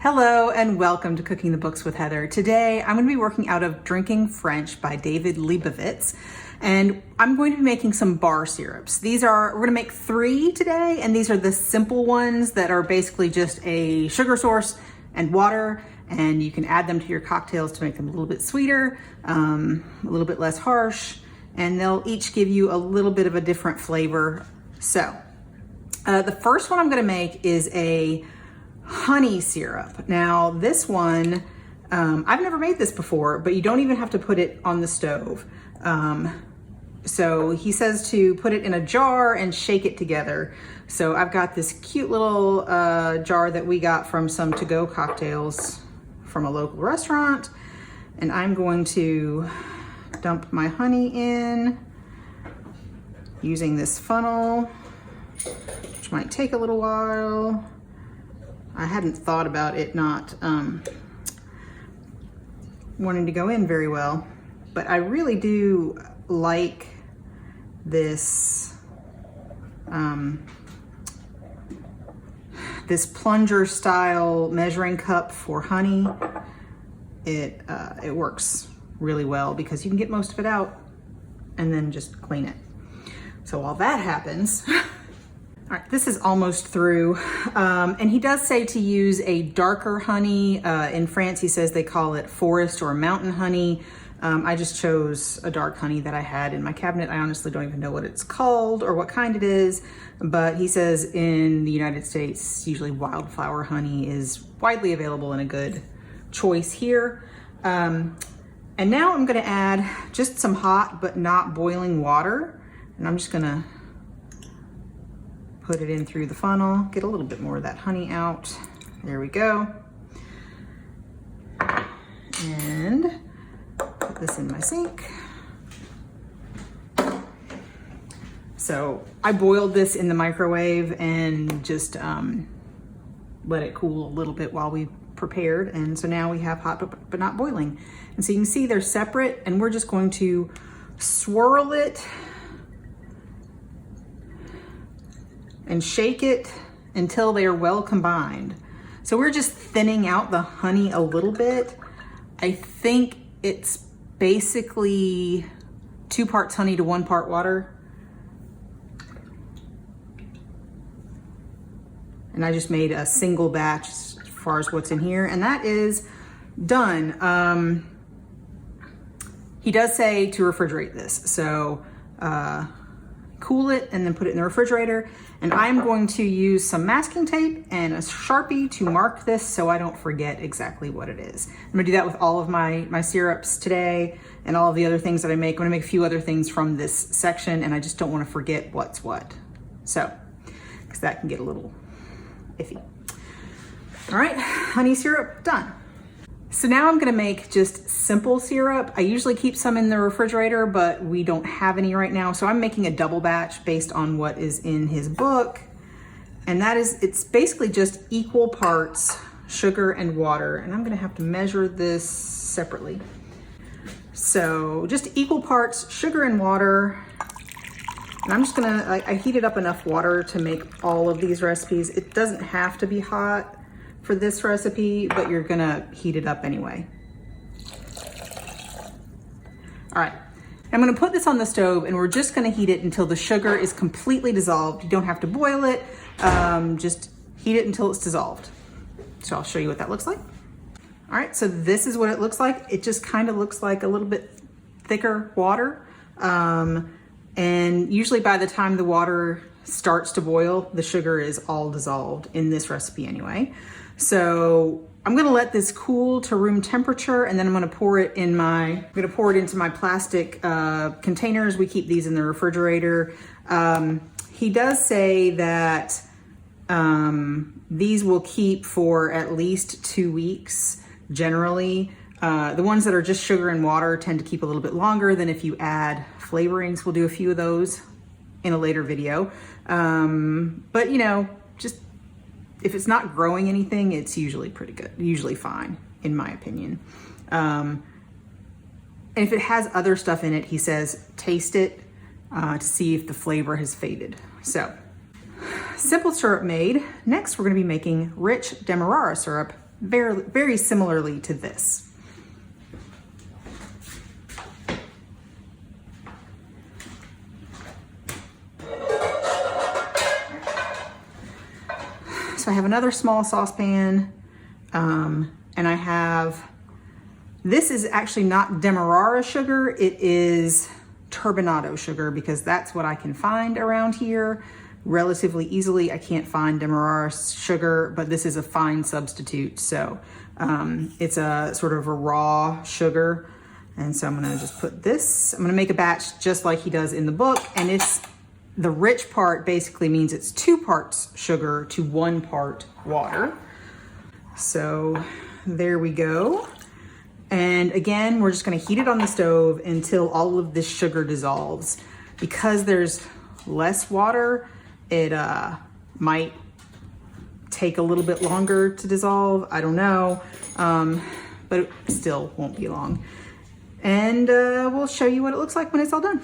Hello and welcome to Cooking the Books with Heather. Today I'm going to be working out of Drinking French by David Lebovitz, and I'm going to be making some bar syrups. We're going to make 3 today, and these are the simple ones that are basically just a sugar source and water, and you can add them to your cocktails to make them a little bit sweeter, a little bit less harsh, and they'll each give you a little bit of a different flavor. So the first one I'm going to make is a honey syrup. Now this one, I've never made this before, but you don't even have to put it on the stove. So he says to put it in a jar and shake it together. So I've got this cute little jar that we got from some to-go cocktails from a local restaurant, and I'm going to dump my honey in using this funnel, which might take a little while. I hadn't thought about it not wanting to go in very well, but I really do like this this plunger style measuring cup for honey. It works really well because you can get most of it out and then just clean it. So while that happens, all right, this is almost through, and he does say to use a darker honey. In France, he says they call it forest or mountain honey. I just chose a dark honey that I had in my cabinet. I honestly don't even know what it's called or what kind it is, but he says in the United States, usually wildflower honey is widely available and a good choice here. And now I'm gonna add just some hot but not boiling water, and I'm just gonna put it in through the funnel, get a little bit more of that honey out. There we go. And put this in my sink. So I boiled this in the microwave and just let it cool a little bit while we prepared. And so now we have hot but not boiling. And so you can see they're separate, and we're just going to swirl it and shake it until they are well combined. So we're just thinning out the honey a little bit. I think it's basically 2 parts honey to 1 part water. And I just made a single batch as far as what's in here, and that is done. He does say to refrigerate this. So cool it and then put it in the refrigerator. And I'm going to use some masking tape and a Sharpie to mark this so I don't forget exactly what it is. I'm gonna do that with all of my syrups today and all of the other things that I make. I'm gonna make a few other things from this section, and I just don't wanna forget what's what. So, because that can get a little iffy. All right, honey syrup done. So now I'm gonna make just simple syrup. I usually keep some in the refrigerator, but we don't have any right now. So I'm making a double batch based on what is in his book. And that is, it's basically just equal parts sugar and water. And I'm gonna have to measure this separately. So just equal parts sugar and water. And I'm just gonna, I heated up enough water to make all of these recipes. It doesn't have to be hot for this recipe, but you're gonna heat it up anyway. All right, I'm gonna put this on the stove, and we're just gonna heat it until the sugar is completely dissolved. You don't have to boil it, just heat it until it's dissolved. So I'll show you what that looks like. All right, so this is what it looks like. It just kind of looks like a little bit thicker water. And usually by the time the water starts to boil, the sugar is all dissolved in this recipe anyway. So I'm gonna let this cool to room temperature, and then I'm gonna pour it into my plastic containers. We keep these in the refrigerator. He does say that these will keep for at least 2 weeks generally. The ones that are just sugar and water tend to keep a little bit longer than if you add flavorings. We'll do a few of those in a later video. But you know, just if it's not growing anything, it's usually pretty good, usually fine, in my opinion. And if it has other stuff in it, he says, taste it to see if the flavor has faded. So, simple syrup made. Next, we're gonna be making rich Demerara syrup. very, very similarly to this. So I have another small saucepan, and I have, this is actually not Demerara sugar, it is turbinado sugar, because that's what I can find around here relatively easily. I can't find Demerara sugar, but this is a fine substitute. So it's a sort of a raw sugar. And so I'm gonna just put this, I'm gonna make a batch just like he does in the book, and it's, the rich part basically means it's 2 parts sugar to 1 part water. So there we go. And again, we're just gonna heat it on the stove until all of this sugar dissolves. Because there's less water, it might take a little bit longer to dissolve. I don't know, but it still won't be long. And we'll show you what it looks like when it's all done.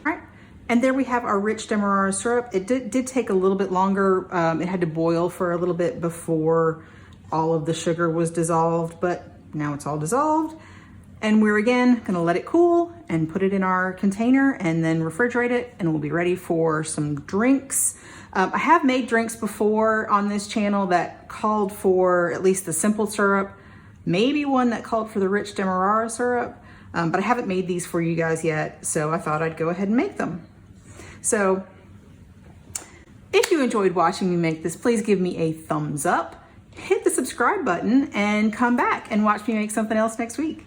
All right. And there we have our rich Demerara syrup. It did take a little bit longer. It had to boil for a little bit before all of the sugar was dissolved, but now it's all dissolved. And we're again gonna let it cool and put it in our container and then refrigerate it, and we'll be ready for some drinks. I have made drinks before on this channel that called for at least the simple syrup, maybe one that called for the rich Demerara syrup, but I haven't made these for you guys yet, so I thought I'd go ahead and make them. So if you enjoyed watching me make this, please give me a thumbs up, hit the subscribe button, and come back and watch me make something else next week.